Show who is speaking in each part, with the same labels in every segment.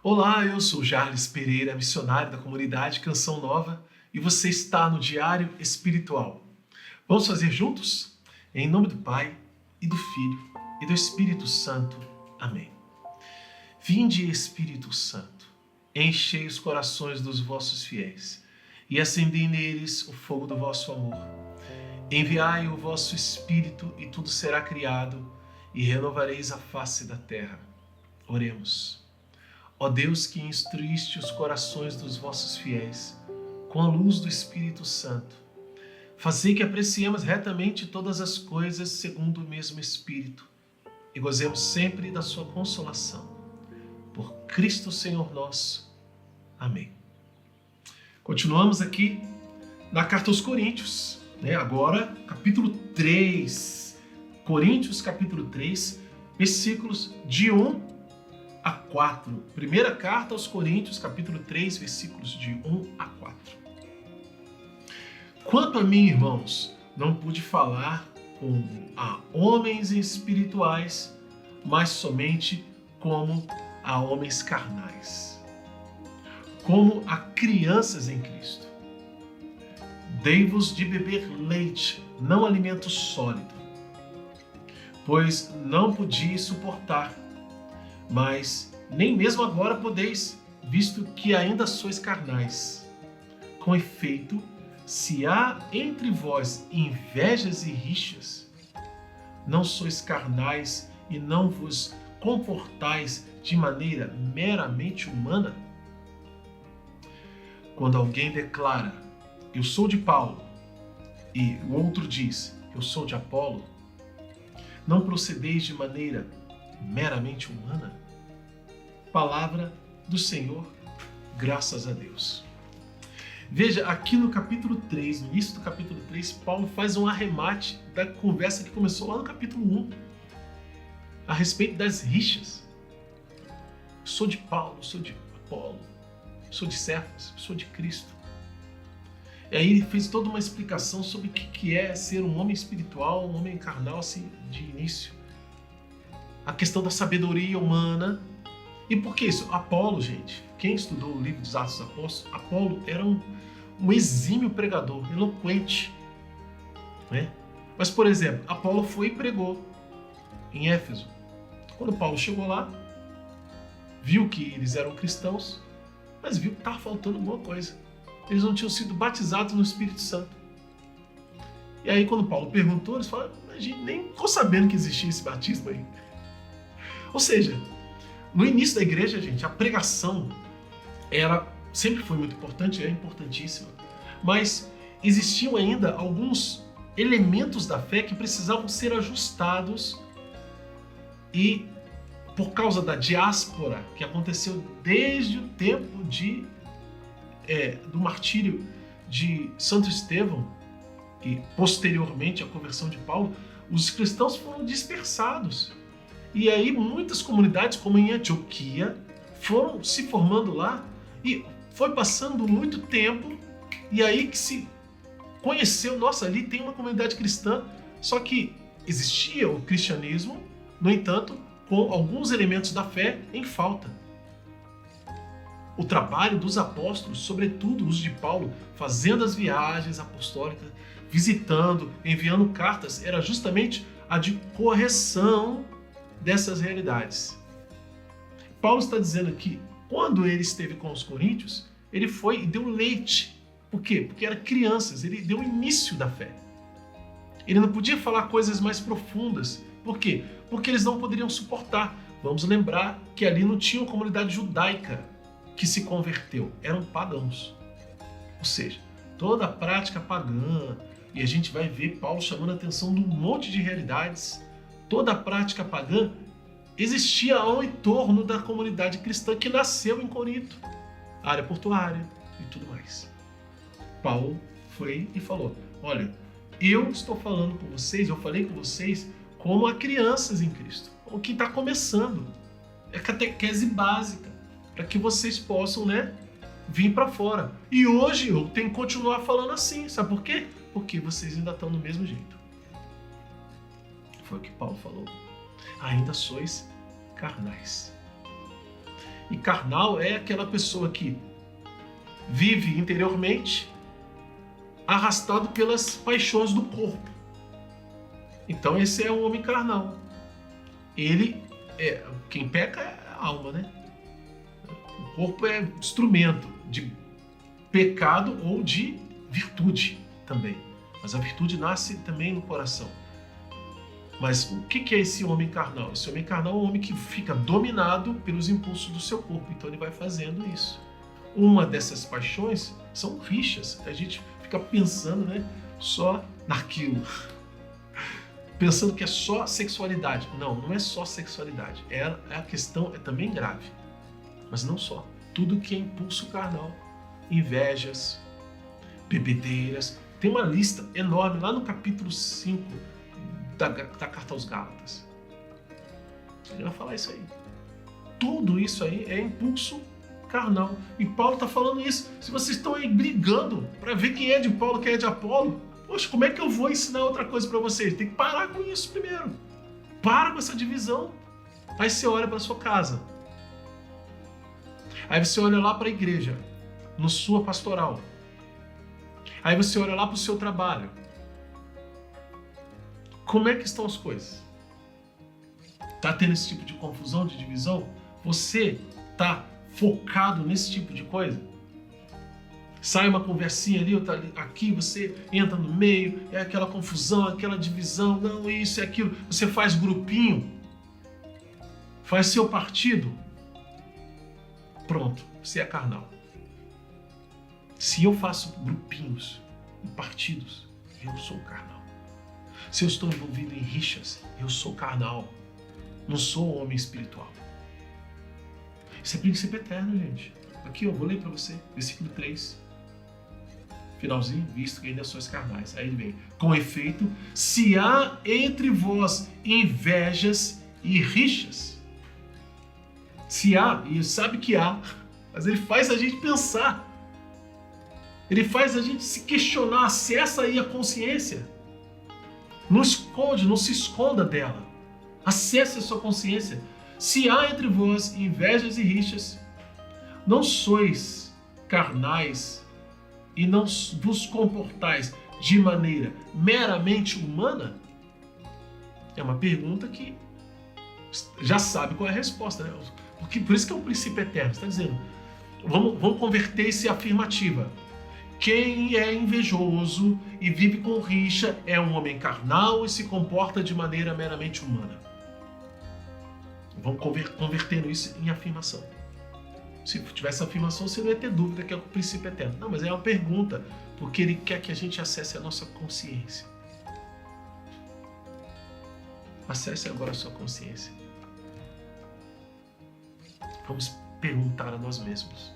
Speaker 1: Olá, eu sou Jarles Pereira, missionário da comunidade Canção Nova, e você está no Diário Espiritual. Vamos fazer juntos? Em nome do Pai, e do Filho, e do Espírito Santo. Amém. Vinde, Espírito Santo, enchei os corações dos vossos fiéis, e acendei neles o fogo do vosso amor. Enviai o vosso Espírito, e tudo será criado, e renovareis a face da terra. Oremos. Ó Deus, que instruíste os corações dos vossos fiéis com a luz do Espírito Santo, fazei que apreciemos retamente todas as coisas segundo o mesmo Espírito e gozemos sempre da sua consolação. Por Cristo Senhor nosso. Amém. Continuamos aqui na Carta aos Coríntios, agora capítulo 3. Coríntios, capítulo 3, versículos de 1 a 4. Primeira carta aos Coríntios, capítulo 3, versículos de 1 a 4. Quanto a mim, irmãos, não pude falar como a homens espirituais, mas somente como a homens carnais, como a crianças em Cristo. Dei-vos de beber leite, não alimento sólido, pois não podia suportar. Mas nem mesmo agora podeis, visto que ainda sois carnais. Com efeito, se há entre vós invejas e rixas, não sois carnais e não vos comportais de maneira meramente humana? Quando alguém declara, eu sou de Paulo, e o outro diz, eu sou de Apolo, não procedeis de maneira meramente humana? Palavra do Senhor, graças a Deus. Veja, aqui no capítulo 3, no início do capítulo 3, Paulo faz um arremate da conversa que começou lá no capítulo 1, a respeito das rixas. Sou de Paulo, sou de Apolo, sou de Cefas, sou de Cristo. E aí ele fez toda uma explicação sobre o que é ser um homem espiritual, um homem carnal, assim, de início. A questão da sabedoria humana. E por que isso? Apolo, gente, quem estudou o livro dos Atos dos Apóstolos, Apolo era um exímio pregador, eloquente, né? Mas, por exemplo, Apolo foi e pregou em Éfeso. Quando Paulo chegou lá, viu que eles eram cristãos, mas viu que estava faltando alguma coisa. Eles não tinham sido batizados no Espírito Santo. E aí, quando Paulo perguntou, eles falaram, a gente nem ficou sabendo que existia esse batismo aí. Ou seja, no início da igreja, gente, a pregação sempre foi muito importante, é importantíssima, mas existiam ainda alguns elementos da fé que precisavam ser ajustados e, por causa da diáspora que aconteceu desde o tempo do martírio de Santo Estevão e posteriormente a conversão de Paulo, os cristãos foram dispersados. E aí muitas comunidades, como em Antioquia, foram se formando lá e foi passando muito tempo e aí que se conheceu, nossa, ali tem uma comunidade cristã, só que existia o cristianismo, no entanto, com alguns elementos da fé em falta. O trabalho dos apóstolos, sobretudo os de Paulo, fazendo as viagens apostólicas, visitando, enviando cartas, era justamente a de correção dessas realidades. Paulo está dizendo que quando ele esteve com os coríntios, ele foi e deu leite. Por quê? Porque eram crianças, ele deu o início da fé. Ele não podia falar coisas mais profundas. Por quê? Porque eles não poderiam suportar. Vamos lembrar que ali não tinha uma comunidade judaica que se converteu, eram pagãos. Ou seja, toda a prática pagã, e a gente vai ver Paulo chamando a atenção de um monte de realidades. Toda a prática pagã existia ao entorno da comunidade cristã que nasceu em Corinto, área portuária e tudo mais. Paulo foi e falou, olha, eu estou falando com vocês, eu falei com vocês como a crianças em Cristo, o que está começando, é catequese básica, para que vocês possam, vir para fora. E hoje eu tenho que continuar falando assim, sabe por quê? Porque vocês ainda estão do mesmo jeito. Foi o que Paulo falou. Ainda sois carnais. E carnal é aquela pessoa que vive interiormente arrastado pelas paixões do corpo. Então esse é o homem carnal. Quem peca é a alma, né? O corpo é instrumento de pecado ou de virtude também. Mas a virtude nasce também no coração. Mas o que é esse homem carnal? Esse homem carnal é um homem que fica dominado pelos impulsos do seu corpo. Então ele vai fazendo isso. Uma dessas paixões são rixas. A gente fica pensando, né, só naquilo. Pensando que é só sexualidade. Não, não é só sexualidade. A questão é também grave. Mas não só. Tudo que é impulso carnal. Invejas, bebedeiras. Tem uma lista enorme lá no capítulo 5 da Carta aos Gálatas. Ele vai falar isso aí. Tudo isso aí é impulso carnal. E Paulo está falando isso. Se vocês estão aí brigando para ver quem é de Paulo, quem é de Apolo, poxa, como é que eu vou ensinar outra coisa para vocês? Tem que parar com isso primeiro. Para com essa divisão. Aí você olha para sua casa. Aí você olha lá para a igreja, no sua pastoral. Aí você olha lá para o seu trabalho. Como é que estão as coisas? Tá tendo esse tipo de confusão, de divisão? Você tá focado nesse tipo de coisa? Sai uma conversinha ali, outra ali, aqui, você entra no meio, é aquela confusão, aquela divisão, não, isso e aquilo. Você faz grupinho, faz seu partido. Pronto, você é carnal. Se eu faço grupinhos e partidos, eu sou carnal. Se eu estou envolvido em rixas, eu sou carnal. Não sou homem espiritual. Isso é princípio eterno, gente. Aqui, eu vou ler para você, versículo 3. Finalzinho, visto que ainda sois carnais. Aí ele vem. Com efeito, se há entre vós invejas e rixas. Se há, e sabe que há, mas ele faz a gente pensar. Ele faz a gente se questionar, acessa aí a consciência. Não esconde, não se esconda dela. Acesse a sua consciência. Se há entre vós invejas e rixas, não sois carnais e não vos comportais de maneira meramente humana? É uma pergunta que já sabe qual é a resposta, né? Por isso que é um princípio eterno. Está dizendo, vamos converter esse afirmativa. Quem é invejoso e vive com rixa é um homem carnal e se comporta de maneira meramente humana. Vamos convertendo isso em afirmação. Se tivesse afirmação, você não ia ter dúvida que é o princípio eterno. Não, mas é uma pergunta, porque ele quer que a gente acesse a nossa consciência. Acesse agora a sua consciência. Vamos perguntar a nós mesmos.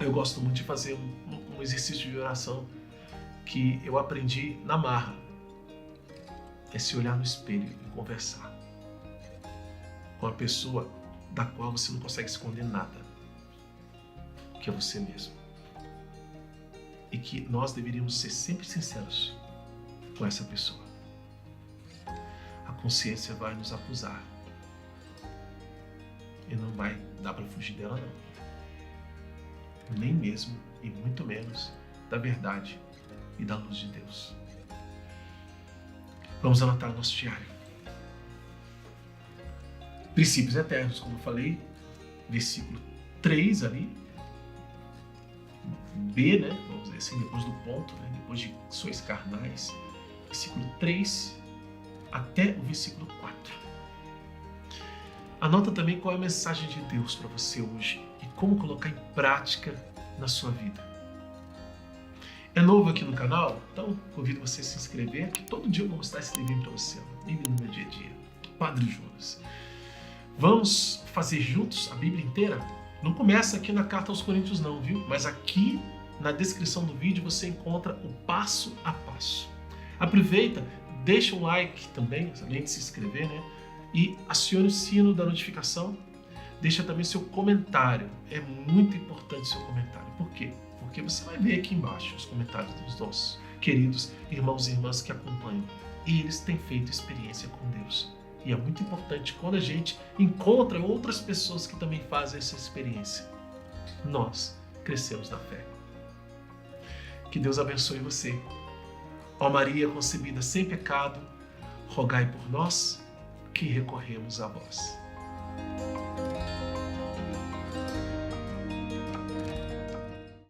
Speaker 1: Eu gosto muito de fazer um exercício de oração que eu aprendi na marra. É se olhar no espelho e conversar com a pessoa da qual você não consegue esconder nada, que é você mesmo. E que nós deveríamos ser sempre sinceros com essa pessoa. A consciência vai nos acusar e não vai dar para fugir dela, não. Nem mesmo, e muito menos, da verdade e da luz de Deus. Vamos anotar no nosso diário. Princípios eternos, como eu falei, versículo 3 ali, B, né? Vamos dizer assim, depois do ponto, né? Depois de sois carnais, versículo 3 até o versículo 4. Anota também qual é a mensagem de Deus para você hoje e como colocar em prática na sua vida. É novo aqui no canal? Então convido você a se inscrever, que todo dia eu vou mostrar esse livrinho para você, Bíblia no meu dia a dia. Padre Jonas. Vamos fazer juntos a Bíblia inteira? Não começa aqui na Carta aos Coríntios não, viu? Mas aqui na descrição do vídeo você encontra o passo a passo. Aproveita, deixa um like também, além de se inscrever, né? E acione o sino da notificação. Deixa também seu comentário. É muito importante o seu comentário. Por quê? Porque você vai ver aqui embaixo os comentários dos nossos queridos irmãos e irmãs que acompanham. E eles têm feito experiência com Deus. E é muito importante quando a gente encontra outras pessoas que também fazem essa experiência. Nós crescemos na fé. Que Deus abençoe você. Ó Maria concebida sem pecado, rogai por nós que recorremos a vós.